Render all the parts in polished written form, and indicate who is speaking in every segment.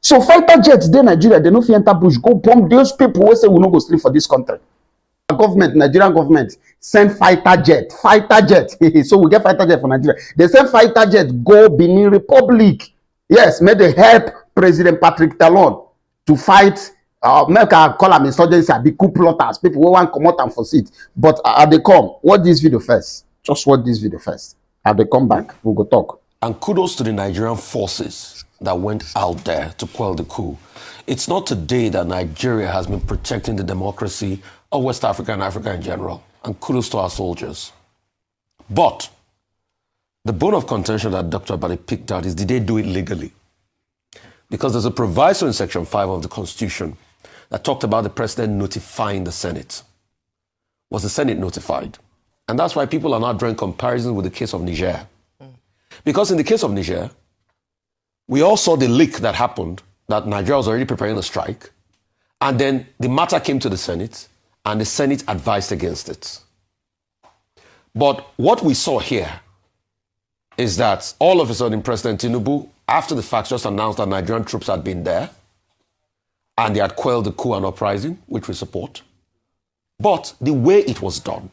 Speaker 1: So fighter jets, they Nigeria, they no fit enter bush, go bomb those people who say we no go sleep for this country. Government, Nigerian government, send fighter jet. So we get fighter jet for Nigeria. They send fighter jet go Benin Republic. Yes, may they help President Patrick Talon to fight. Make I call them insurgency, be coup plotters, people who want to come out and for seat. But they come. Watch this video first. Just watch this video first. They come back, we'll go talk.
Speaker 2: And kudos to the Nigerian forces that went out there to quell the coup. It's not today that Nigeria has been protecting the democracy of West Africa and Africa in general. And kudos to our soldiers. But the bone of contention that Dr. Abadi picked out is, did they do it legally? Because there's a proviso in Section 5 of the Constitution that talked about the president notifying the Senate. Was the Senate notified? And that's why people are now drawing comparisons with the case of Niger. Because in the case of Niger, we all saw the leak that happened, that Nigeria was already preparing a strike. And then the matter came to the Senate, and the Senate advised against it. But what we saw here is that all of a sudden President Tinubu, after the fact, just announced that Nigerian troops had been there and they had quelled the coup and uprising, which we support. But the way it was done.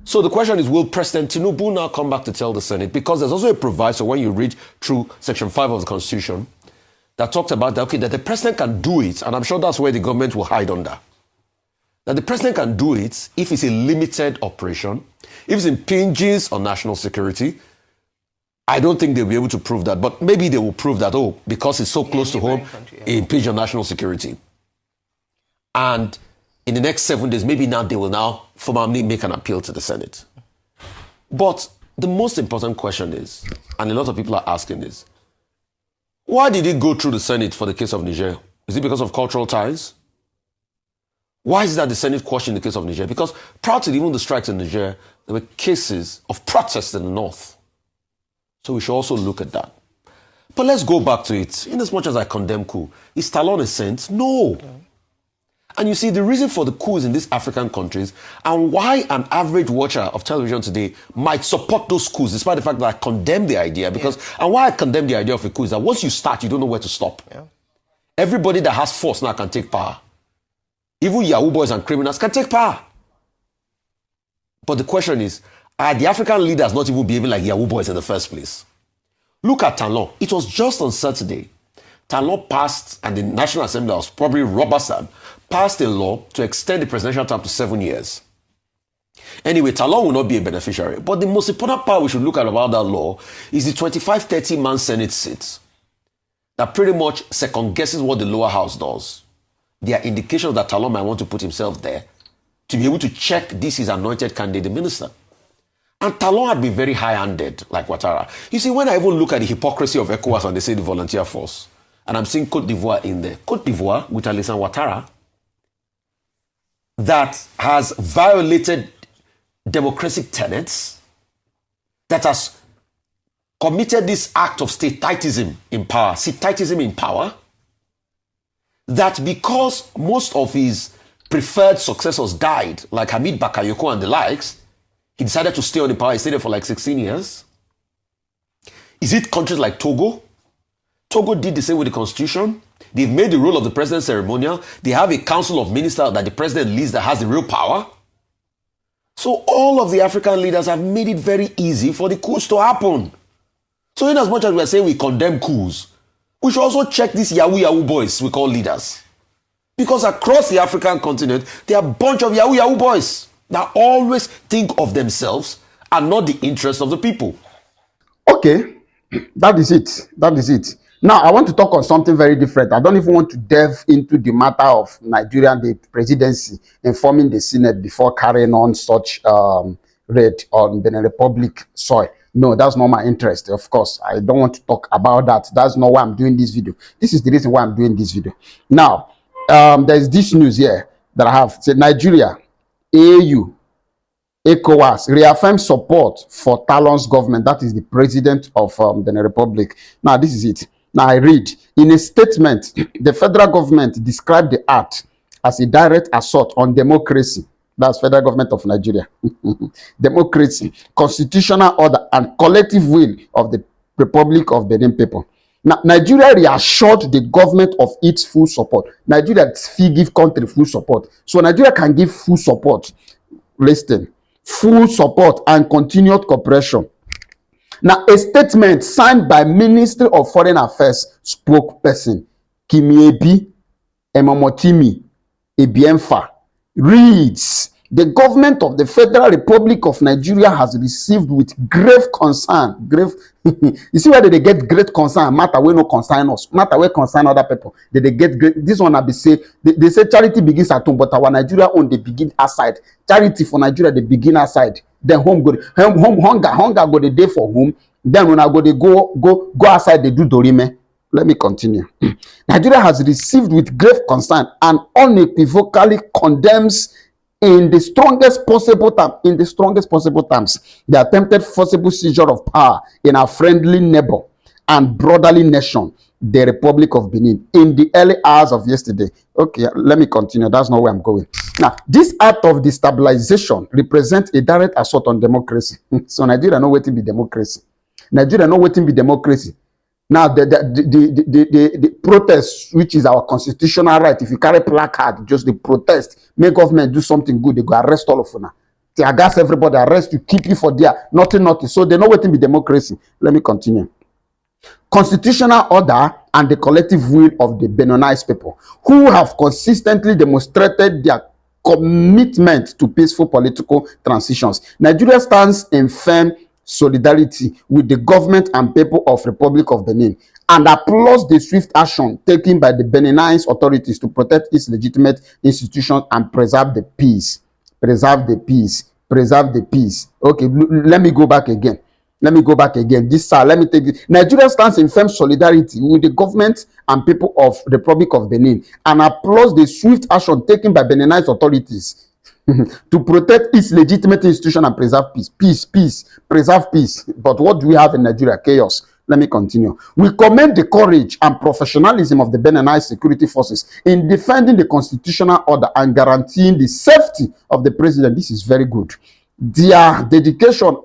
Speaker 2: So the question is, will President Tinubu now come back to tell the Senate? Because there's also a proviso when you read through Section 5 of the Constitution that talked about that, okay, that the president can do it, and I'm sure that's where the government will hide under. That the president can do it if it's a limited operation, if it impinges on national security. I don't think they'll be able to prove that, but maybe they will prove that, oh, because it's so close to home, it impinges on national security. And in the next 7 days, maybe now they will now formally make an appeal to the Senate. But the most important question is, and a lot of people are asking this, why did it go through the Senate for the case of Niger? Is it because of cultural ties? Why is it that the Senate questioned the case of Niger? Because prior to even the strikes in Niger, there were cases of protests in the north. So we should also look at that. But let's go back to it. In as much as I condemn coup, is Talon a saint? No. And you see, the reason for the coups in these African countries and why an average watcher of television today might support those coups, despite the fact that I condemn the idea, because, and why I condemn the idea of a coup is that once you start, you don't know where to stop. Yeah. Everybody that has force now can take power. Even Yahoo boys and criminals can take power. But the question is, are the African leaders not even behaving like Yahoo boys in the first place? Look at Talon. It was just on Saturday. Talon passed, and the National Assembly was probably Robertson, passed a law to extend the presidential term to 7 years. Anyway, Talon will not be a beneficiary. But the most important part we should look at about that law is the 25-30-man Senate seat that pretty much second guesses what the lower house does. There are indications that Talon might want to put himself there to be able to check this his anointed candidate, the minister. And Talon had been very high-handed, like Ouattara. You see, when I even look at the hypocrisy of ECOWAS and they say the volunteer force, and I'm seeing Côte d'Ivoire in there. Côte d'Ivoire, with Alassane Ouattara, that has violated democratic tenets, that has committed this act of statitism in power, that because most of his preferred successors died, like Hamid Bakayoko and the likes, he decided to stay on the power. He stayed there for like 16 years. Is it countries like Togo? Togo did the same with the constitution. They've made the role of the president ceremonial. They have a council of ministers that the president leads that has the real power. So all of the African leaders have made it very easy for the coups to happen. So in as much as we are saying we condemn coups, we should also check these Yahoo boys we call leaders. Because across the African continent, there are a bunch of Yahoo boys that always think of themselves and not the interests of the people.
Speaker 1: Okay, that is it. Now, I want to talk on something very different. I don't even want to delve into the matter of Nigeria and the presidency informing the Senate before carrying on such raid on Benin Republic soil. No, that's not my interest. Of course, I don't want to talk about that. That's not why I'm doing this video. This is the reason why I'm doing this video. Now, there's this news here that I have. It said Nigeria, AU, ECOWAS reaffirm support for Talon's government. That is the president of Benin Republic. Now, this is it. Now, I read, in a statement, the federal government described the act as a direct assault on democracy. That's federal government of Nigeria. Democracy, constitutional order, and collective will of the Republic of Benin people. Now, Nigeria reassured the government of its full support. Nigeria give country full support. So Nigeria can give full support. Listen, full support and continued cooperation. Now, a statement signed by Ministry of Foreign Affairs spokesperson Kimiebi Emomotimi Ebiemfa reads, the government of the Federal Republic of Nigeria has received with grave concern, you see where they get great concern, matter wey no concern us, matter wey concern other people, they get great, this one I be say, they say charity begins at home, but our Nigeria own, they begin outside. Charity for Nigeria, they begin outside. Then home go, hunger go the day for home, then when I go, they go outside, they do dorime. Let me continue. Nigeria has received with grave concern and unequivocally condemns in the strongest possible terms, the attempted forcible seizure of power in our friendly neighbor and brotherly nation, the Republic of Benin, in the early hours of yesterday. Okay, let me continue. That's not where I'm going. Now, this act of destabilization represents a direct assault on democracy. So Nigeria no waiting be democracy. Nigeria no waiting be democracy. Now, the protest, which is our constitutional right, if you carry placard, just the protest, make government do something good, they go arrest all of you now. They gas everybody, arrest you, keep you for there, nothing. So they know what to be democracy. Let me continue. Constitutional order and the collective will of the Beninese people, who have consistently demonstrated their commitment to peaceful political transitions. Nigeria stands in firm solidarity with the government and people of Republic of Benin and applauds the swift action taken by the Beninese authorities to protect its legitimate institutions and preserve the peace. Preserve the peace. Preserve the peace. Okay, let me go back again. This sir, let me take this. Nigeria stands in firm solidarity with the government and people of the Republic of Benin and applauds the swift action taken by Beninese authorities to protect its legitimate institution and preserve peace. Preserve peace. But what do we have in Nigeria? Chaos. Let me continue. We commend the courage and professionalism of the Beninese security forces in defending the constitutional order and guaranteeing the safety of the president. This is very good. Their dedication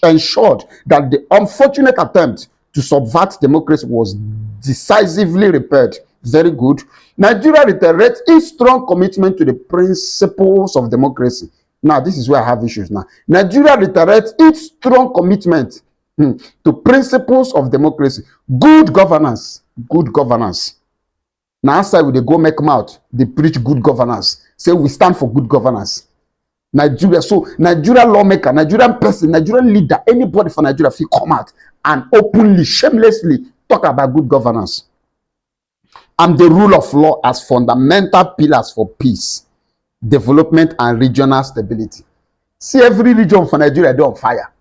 Speaker 1: ensured that the unfortunate attempt to subvert democracy was decisively repaired. Very good. Nigeria reiterates its strong commitment to the principles of democracy. Now, this is where I have issues now. Nigeria reiterates its strong commitment to principles of democracy. Good governance. Good governance. Now, outside they go make mouth, they preach good governance. Say we stand for good governance. Nigeria, so Nigeria lawmaker, Nigerian person, Nigerian leader, anybody from Nigeria, if you come out and openly, shamelessly talk about good governance and the rule of law as fundamental pillars for peace, development, and regional stability. See, every region for Nigeria, they're on fire.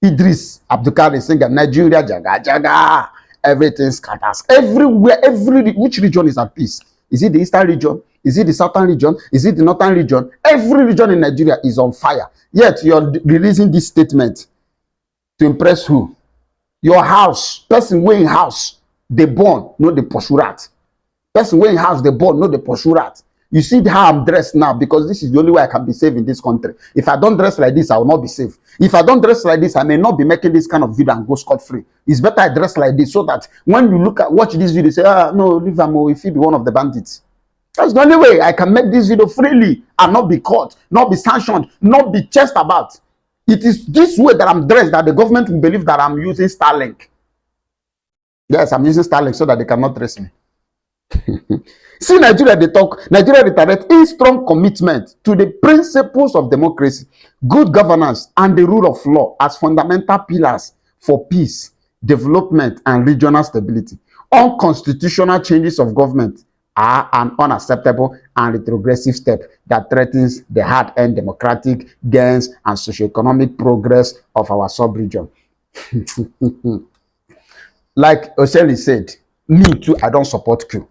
Speaker 1: Idris Abdulkadir singer, Nigeria, jaga, jaga, everything scatters. Everywhere, which region is at peace? Is it the eastern region? Is it the southern region? Is it the northern region? Every region in Nigeria is on fire. Yet you're releasing this statement to impress who? Your house, person wey in house, they born, no the pursue rat. Person wey in house, they born, no the pursue rat. You see how I'm dressed now, because this is the only way I can be safe in this country. If I don't dress like this, I will not be safe. If I don't dress like this, I may not be making this kind of video and go scot-free. It's better I dress like this so that when you watch this video, say, no, leave am, if he be one of the bandits. That's the only way I can make this video freely and not be caught, not be sanctioned, not be chased about. It is this way that I'm dressed that the government will believe that I'm using Starlink. Yes, I'm using Starlink so that they cannot trace me. See, Nigeria, they talk. Nigeria reiterates its strong commitment to the principles of democracy, good governance, and the rule of law as fundamental pillars for peace, development, and regional stability. Unconstitutional changes of government are an unacceptable and retrogressive step that threatens the hard-earned democratic gains and socioeconomic progress of our sub-region. Like Osheli said, me too, I don't support coup.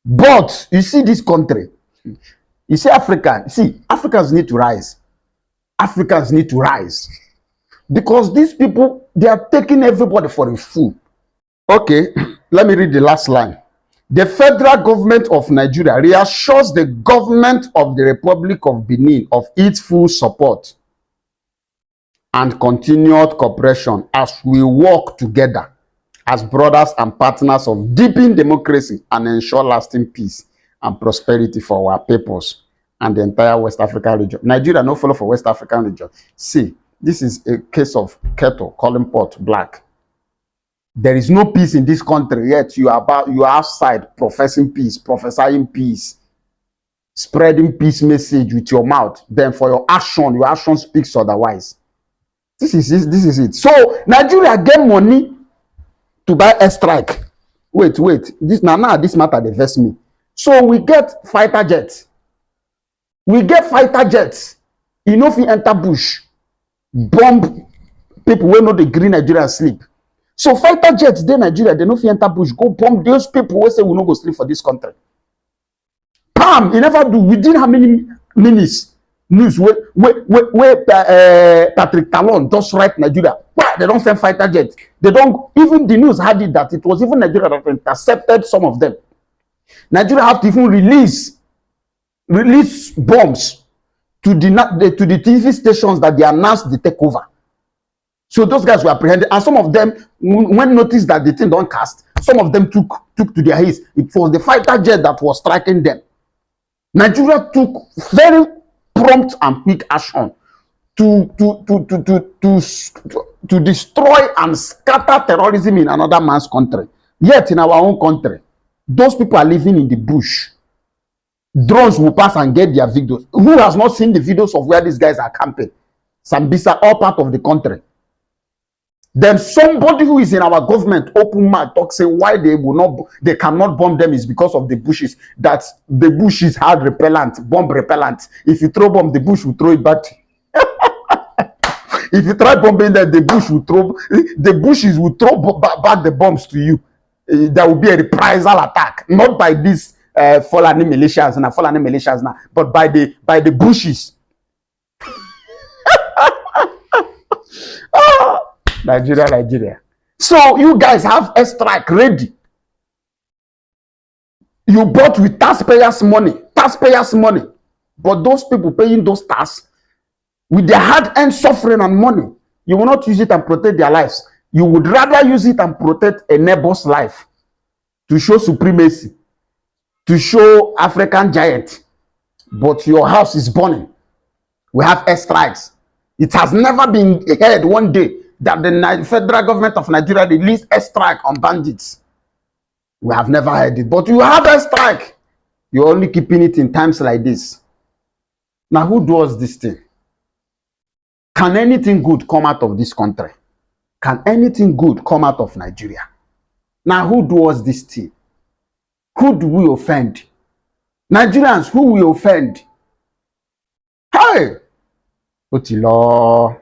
Speaker 1: But you see this country, you see Africa, Africans need to rise. Africans need to rise. Because these people, they are taking everybody for a fool. Okay, let me read the last line. The federal government of Nigeria reassures the government of the Republic of Benin of its full support and continued cooperation as we work together as brothers and partners of deepening democracy and ensure lasting peace and prosperity for our peoples and the entire West African region. Nigeria no follow for West African region. See, this is a case of kettle calling pot black. There is no peace in this country, yet you are outside professing peace, prophesying peace, spreading peace message with your mouth. Then for your action speaks otherwise. This is it. So Nigeria get money to buy airstrike. Wait. This matter dey vex me. So we get fighter jets. E no fit enter bush, bomb people wey no dey gree Nigeria sleep. So fighter jets dey Nigeria, they no fit enter bush, go bomb those people wey say we no go sleep for this country. Pam, e never do. Within how many minutes? News where Patrick Talon just write Nigeria. They don't send fighter jets. They don't even the news had it that it was even Nigeria that intercepted some of them. Nigeria have to even release bombs to the TV stations that they announced the takeover. So those guys were apprehended, and some of them, when noticed that the thing don't cast, some of them took to their heels. It was the fighter jet that was striking them. Nigeria took very prompt and quick action to destroy and scatter terrorism in another man's country. Yet in our own country, those people are living in the bush. Drones will pass and get their videos. Who has not seen the videos of where these guys are camping? Sambisa, all part of the country. Then somebody who is in our government open mouth talk say why they cannot bomb them is because of the bushes, that the bushes had bomb repellent. If you throw bomb, the bush will throw it back. If you try bombing them, the bushes will throw back the bombs to you. There will be a reprisal attack, not by these Fulani militias now, but by the bushes. Nigeria. So you guys have airstrike ready. You bought with taxpayers' money. But those people paying those tax with their hard-earned suffering and money, you will not use it and protect their lives. You would rather use it and protect a neighbor's life to show supremacy, to show African giant. But your house is burning. We have airstrikes. It has never been heard one day that the federal government of Nigeria released airstrike on bandits. We have never heard it. But you have airstrike. You're only keeping it in times like this. Now, who does this thing? Can anything good come out of this country? Can anything good come out of Nigeria? Now, who does this thing? Who do we offend? Nigerians, who we offend? Hey! Otilo.